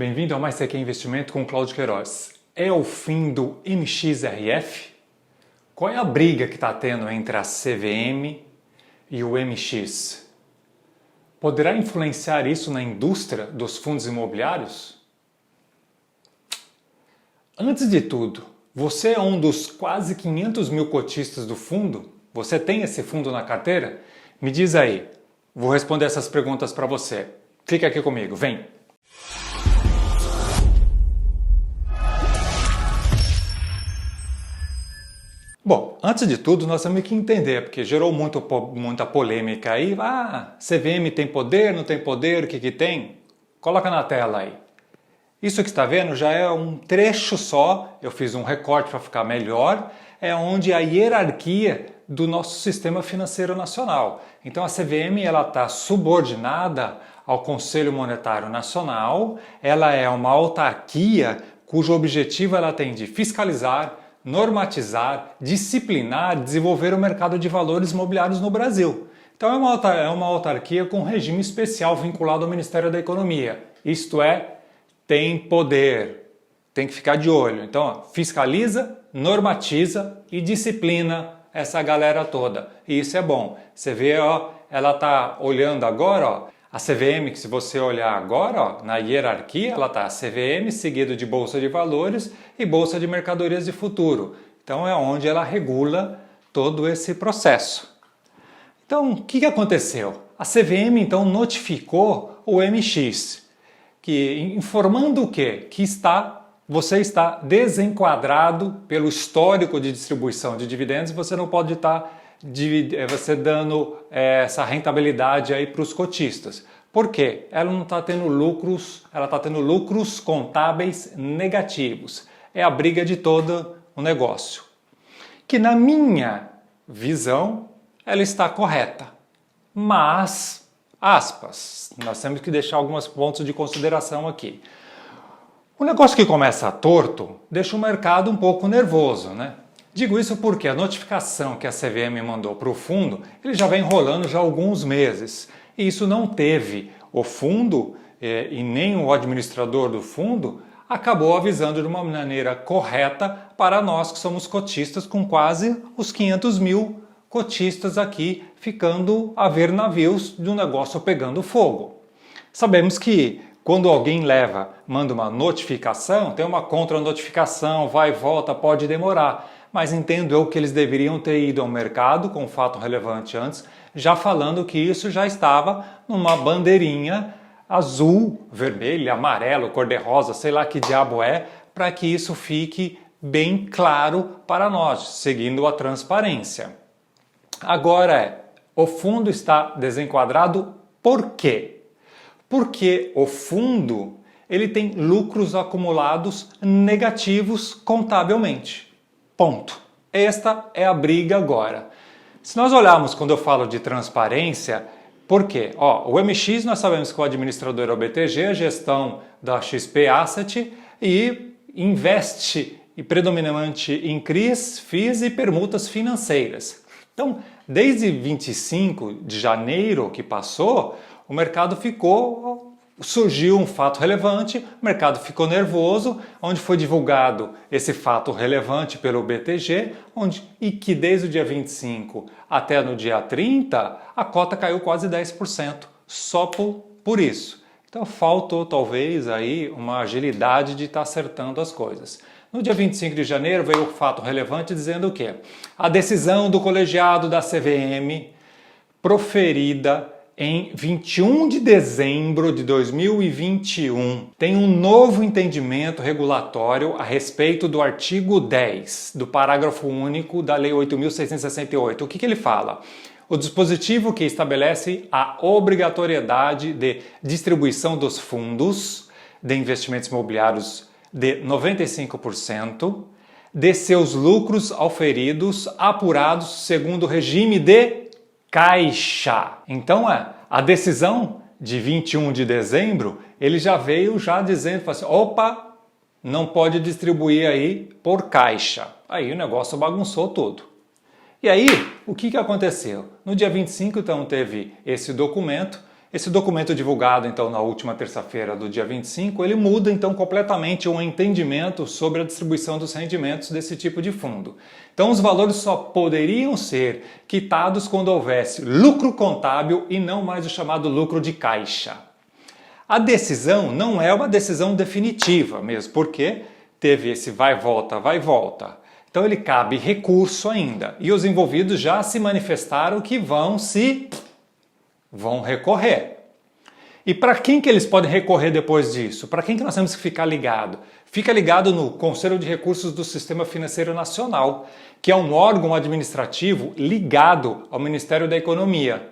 Bem-vindo ao Mais CQ Investimento com Cláudio Queiroz. É o fim do MXRF? Qual é a briga que está tendo entre a CVM e o MX? Poderá influenciar isso na indústria dos fundos imobiliários? Antes de tudo, você é um dos quase 500 mil cotistas do fundo? Você tem esse fundo na carteira? Me diz aí. Vou responder essas perguntas para você. Clica aqui comigo, vem! Bom, antes de tudo, nós temos que entender, porque gerou muita polêmica aí. CVM tem poder, não tem poder, o que tem? Coloca na tela aí. Isso que está vendo já é um trecho só, eu fiz um recorte para ficar melhor, é onde a hierarquia do nosso sistema financeiro nacional. Então a CVM está subordinada ao Conselho Monetário Nacional, ela é uma autarquia cujo objetivo ela tem de fiscalizar, normatizar, disciplinar, desenvolver o mercado de valores imobiliários no Brasil. Então é uma autarquia com regime especial vinculado ao Ministério da Economia. Isto é, tem poder, tem que ficar de olho. Então fiscaliza, normatiza e disciplina essa galera toda. E isso é bom. Você vê, ela está olhando agora, a CVM, que se você olhar agora, na hierarquia, ela está CVM seguido de Bolsa de Valores e Bolsa de Mercadorias de Futuro. Então é onde ela regula todo esse processo. Então, o que aconteceu? A CVM então notificou o MX, informando o quê? Que você está desenquadrado pelo histórico de distribuição de dividendos, você não pode estar você dando essa rentabilidade aí para os cotistas. Por quê? Ela não está tendo lucros, ela está tendo lucros contábeis negativos. É a briga de todo o negócio. Que na minha visão, ela está correta. Mas, aspas, nós temos que deixar alguns pontos de consideração aqui. O negócio que começa torto deixa o mercado um pouco nervoso, né? Digo isso porque a notificação que a CVM mandou para o fundo, ele já vem rolando já há alguns meses. E isso não teve o fundo e nem o administrador do fundo acabou avisando de uma maneira correta para nós que somos cotistas, com quase os 500 mil cotistas aqui ficando a ver navios de um negócio pegando fogo. Sabemos que quando alguém manda uma notificação, tem uma contra-notificação, vai e volta, pode demorar. Mas entendo eu que eles deveriam ter ido ao mercado com um fato relevante antes, já falando que isso já estava numa bandeirinha azul, vermelha, amarelo, cor-de-rosa, sei lá que diabo é, para que isso fique bem claro para nós, seguindo a transparência. Agora o fundo está desenquadrado por quê? Porque o fundo ele tem lucros acumulados negativos contabilmente. Ponto. Esta é a briga agora. Se nós olharmos quando eu falo de transparência, por quê? O MX nós sabemos que o administrador é o BTG, a gestão da XP Asset e investe predominante em CRIs, FIIs e permutas financeiras. Então, desde 25 de janeiro que passou, o mercado surgiu um fato relevante, o mercado ficou nervoso, onde foi divulgado esse fato relevante pelo BTG, e que desde o dia 25 até no dia 30, a cota caiu quase 10%, só por isso. Então faltou talvez aí uma agilidade de estar acertando as coisas. No dia 25 de janeiro veio o fato relevante dizendo o quê? A decisão do colegiado da CVM, proferida em 21 de dezembro de 2021, tem um novo entendimento regulatório a respeito do artigo 10 do parágrafo único da Lei 8.668. O que ele fala? O dispositivo que estabelece a obrigatoriedade de distribuição dos fundos de investimentos imobiliários de 95% de seus lucros auferidos apurados segundo o regime de caixa. Então a decisão de 21 de dezembro, ele já veio dizendo assim, opa, não pode distribuir aí por caixa. Aí o negócio bagunçou tudo. E aí, o que aconteceu? No dia 25, então, teve esse documento Esse documento divulgado então na última terça-feira do dia 25, ele muda então completamente o entendimento sobre a distribuição dos rendimentos desse tipo de fundo. Então os valores só poderiam ser quitados quando houvesse lucro contábil e não mais o chamado lucro de caixa. A decisão não é uma decisão definitiva mesmo, porque teve esse vai e volta, vai e volta. Então ele cabe recurso ainda. E os envolvidos já se manifestaram que vão recorrer. E para quem que eles podem recorrer depois disso? Para quem que nós temos que ficar ligado? Fica ligado no Conselho de Recursos do Sistema Financeiro Nacional, que é um órgão administrativo ligado ao Ministério da Economia.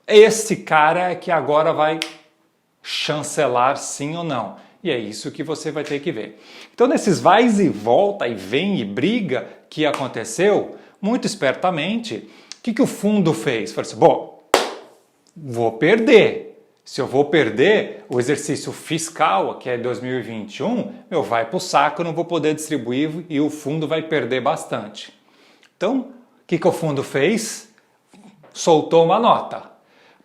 Esse cara é que agora vai chancelar sim ou não. E é isso que você vai ter que ver. Então, nesses vai e volta e vem e briga que aconteceu, muito espertamente, o que o fundo fez? Falou assim, bom, vou perder. Se eu vou perder, o exercício fiscal, que é 2021, vai para o saco, eu não vou poder distribuir e o fundo vai perder bastante. Então, o que o fundo fez? Soltou uma nota.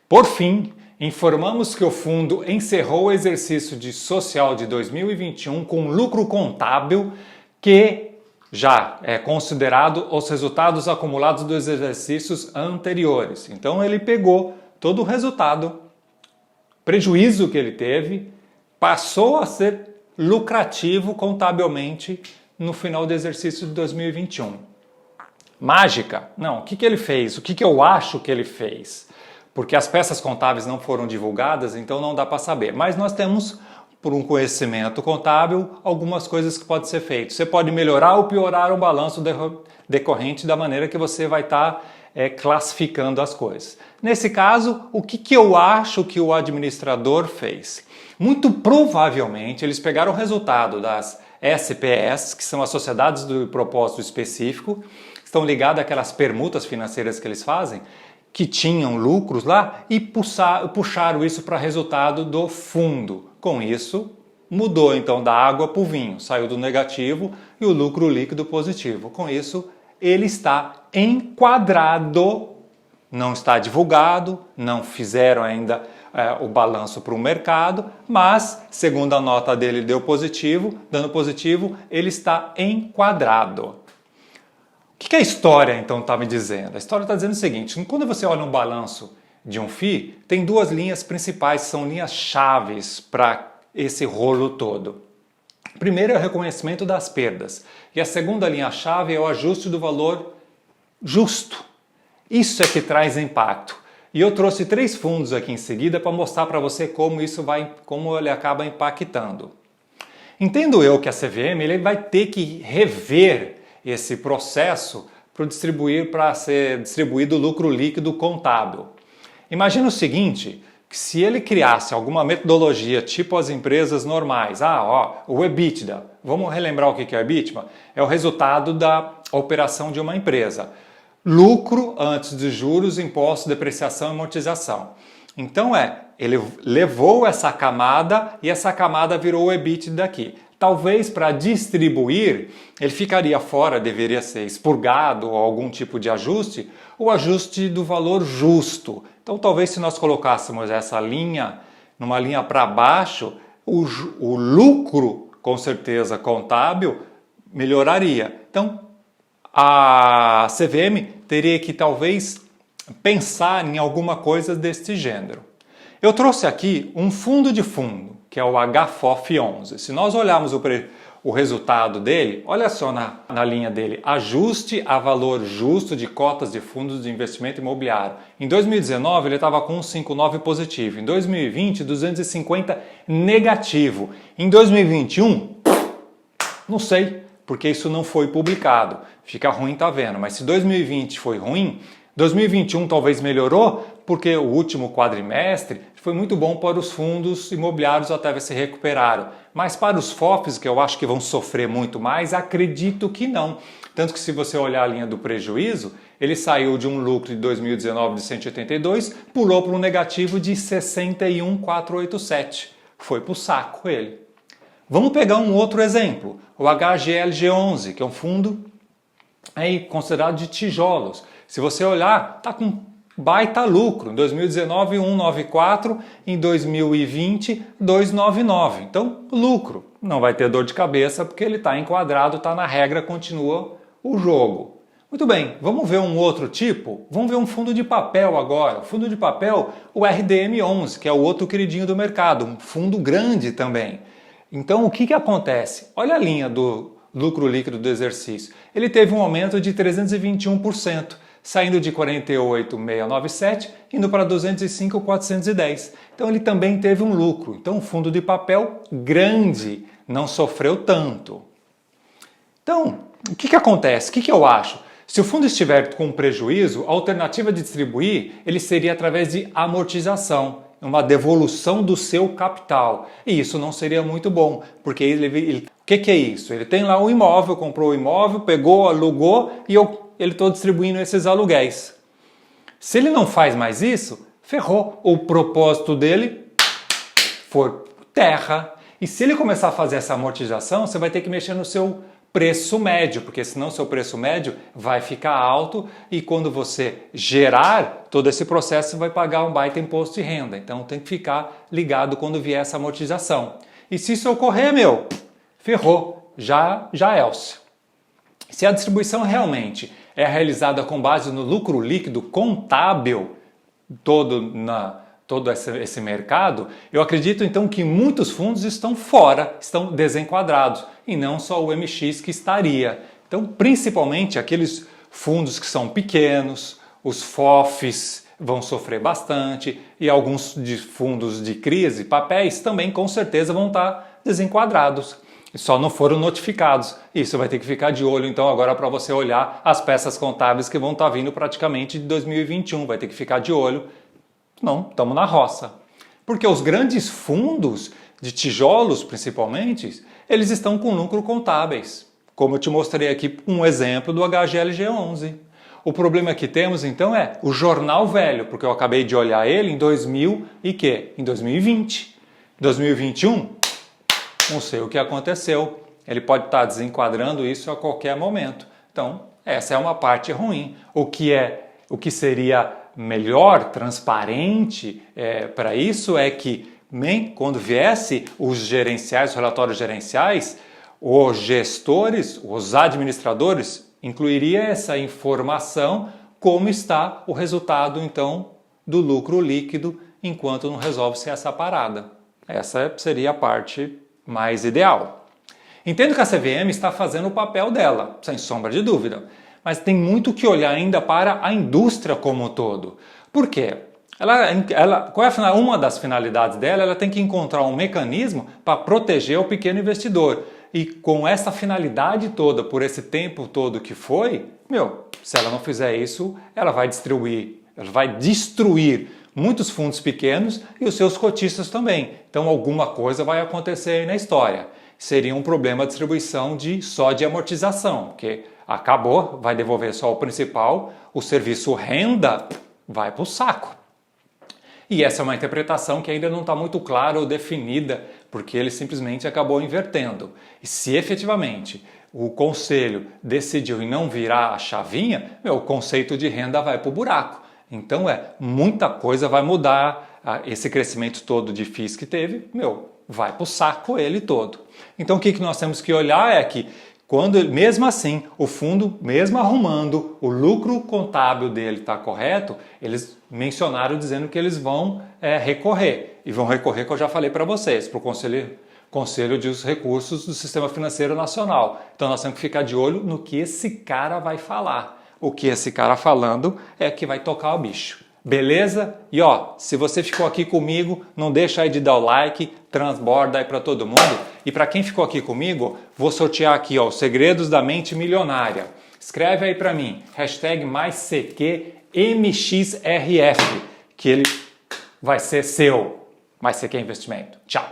Por fim, informamos que o fundo encerrou o exercício social de 2021 com lucro contábil que já é considerado os resultados acumulados dos exercícios anteriores. Então ele pegou todo o resultado, prejuízo que ele teve, passou a ser lucrativo contabilmente no final do exercício de 2021. Mágica? Não. O que ele fez? O que eu acho que ele fez? Porque as peças contábeis não foram divulgadas, então não dá para saber. Mas nós temos, por um conhecimento contábil, algumas coisas que podem ser feitas. Você pode melhorar ou piorar o balanço decorrente da maneira que você vai estar classificando as coisas. Nesse caso, o que eu acho que o administrador fez? Muito provavelmente eles pegaram o resultado das SPS, que são as sociedades do propósito específico, estão ligadas àquelas permutas financeiras que eles fazem, que tinham lucros lá e puxaram isso para resultado do fundo. Com isso, mudou então da água para o vinho, saiu do negativo e o lucro líquido positivo. Com isso, ele está enquadrado, não está divulgado, não fizeram ainda o balanço para o mercado, mas, segundo a nota dele deu positivo, dando positivo, ele está enquadrado. O que a história, então, está me dizendo? A história está dizendo o seguinte, quando você olha um balanço de um FII, tem duas linhas principais, são linhas chaves para esse rolo todo. A primeira é o reconhecimento das perdas, e a segunda linha-chave é o ajuste do valor justo. Isso é que traz impacto. E eu trouxe 3 fundos aqui em seguida para mostrar para você como como ele acaba impactando. Entendo eu que a CVM ele vai ter que rever esse processo para ser distribuído o lucro líquido contábil. Imagina o seguinte, que se ele criasse alguma metodologia tipo as empresas normais, o EBITDA, vamos relembrar o que é o EBITDA? É o resultado da operação de uma empresa. Lucro antes de juros, impostos, depreciação e amortização. Então ele levou essa camada e essa camada virou o EBITDA daqui. Talvez para distribuir, ele ficaria fora, deveria ser expurgado ou algum tipo de ajuste, o ajuste do valor justo. Então talvez se nós colocássemos essa linha, numa linha para baixo, o lucro, com certeza contábil, melhoraria. Então a CVM teria que talvez pensar em alguma coisa deste gênero. Eu trouxe aqui um fundo de fundo, que é o HFOF11. Se nós olharmos o resultado dele, olha só na linha dele, ajuste a valor justo de cotas de fundos de investimento imobiliário. Em 2019 ele estava com 159 positivo, em 2020 250 negativo, em 2021 não sei, porque isso não foi publicado, fica ruim tá vendo, mas se 2020 foi ruim, 2021 talvez melhorou, porque o último quadrimestre foi muito bom para os fundos imobiliários até ver se recuperaram. Mas para os FOFs, que eu acho que vão sofrer muito mais, acredito que não. Tanto que se você olhar a linha do prejuízo, ele saiu de um lucro de 2019 de 182, pulou para um negativo de 61,487. Foi para o saco ele. Vamos pegar um outro exemplo, o HGLG11, que é um fundo aí considerado de tijolos. Se você olhar, está com baita lucro. Em 2019, 194, em 2020, 299. Então, lucro. Não vai ter dor de cabeça porque ele está enquadrado, está na regra, continua o jogo. Muito bem, vamos ver um outro tipo? Vamos ver um fundo de papel agora. O fundo de papel, o RDM11, que é o outro queridinho do mercado, um fundo grande também. Então, o que acontece? Olha a linha do lucro líquido do exercício. Ele teve um aumento de 321%, saindo de 48.697, indo para 205.410. Então, ele também teve um lucro. Então, um fundo de papel grande, não sofreu tanto. Então, o que acontece? O que eu acho? Se o fundo estiver com prejuízo, a alternativa de distribuir ele seria através de amortização, uma devolução do seu capital. E isso não seria muito bom, porque o que é isso? Ele tem lá um imóvel, comprou o imóvel, pegou, alugou e ele está distribuindo esses aluguéis. Se ele não faz mais isso, ferrou. O propósito dele foi terra. E se ele começar a fazer essa amortização, você vai ter que mexer no seu preço médio, porque senão seu preço médio vai ficar alto e quando você gerar todo esse processo você vai pagar um baita imposto de renda. Então tem que ficar ligado quando vier essa amortização. E se isso ocorrer, ferrou, já é-se. Se a distribuição realmente é realizada com base no lucro líquido contábil todo esse mercado, eu acredito então que muitos fundos estão fora, estão desenquadrados, e não só o MX que estaria. Então, principalmente aqueles fundos que são pequenos, os FOFs vão sofrer bastante, e alguns de fundos de crise, papéis, também com certeza vão estar desenquadrados. Só não foram notificados. Isso vai ter que ficar de olho então agora para você olhar as peças contábeis que vão estar vindo praticamente de 2021. Vai ter que ficar de olho. Não, estamos na roça. Porque os grandes fundos de tijolos, principalmente, eles estão com lucro contábeis. Como eu te mostrei aqui um exemplo do HGLG11. O problema que temos então é o jornal velho, porque eu acabei de olhar ele em 2020. 2021, não sei o que aconteceu. Ele pode estar desenquadrando isso a qualquer momento. Então, essa é uma parte ruim. O que seria melhor, transparente para isso é que quando viesse os gerenciais, os relatórios gerenciais, os gestores, os administradores, incluiria essa informação como está o resultado então do lucro líquido enquanto não resolve-se essa parada. Essa seria a parte mais ideal. Entendo que a CVM está fazendo o papel dela, sem sombra de dúvida. Mas tem muito que olhar ainda para a indústria como um todo. Por quê? Qual é uma das finalidades dela? Ela tem que encontrar um mecanismo para proteger o pequeno investidor. E com essa finalidade toda, por esse tempo todo que foi, se ela não fizer isso, ela vai destruir muitos fundos pequenos e os seus cotistas também. Então alguma coisa vai acontecer aí na história. Seria um problema a distribuição só de amortização, porque acabou, vai devolver só o principal, o serviço renda vai para o saco. E essa é uma interpretação que ainda não está muito clara ou definida, porque ele simplesmente acabou invertendo. E se efetivamente o conselho decidiu em não virar a chavinha, o conceito de renda vai para o buraco. Então muita coisa vai mudar, esse crescimento todo de FIIs que teve, vai para o saco ele todo. Então o que nós temos que olhar é que mesmo assim, o fundo, mesmo arrumando, o lucro contábil dele está correto, eles mencionaram dizendo que eles vão recorrer. E vão recorrer, que eu já falei para vocês, para o Conselho de Recursos do Sistema Financeiro Nacional. Então nós temos que ficar de olho no que esse cara vai falar. O que esse cara falando é que vai tocar o bicho. Beleza? E se você ficou aqui comigo, não deixa aí de dar o like, transborda aí para todo mundo. E para quem ficou aqui comigo, vou sortear aqui os segredos da mente milionária. Escreve aí para mim, #MaisCQMXRF, que ele vai ser seu. Mais CQ Investimento. Tchau!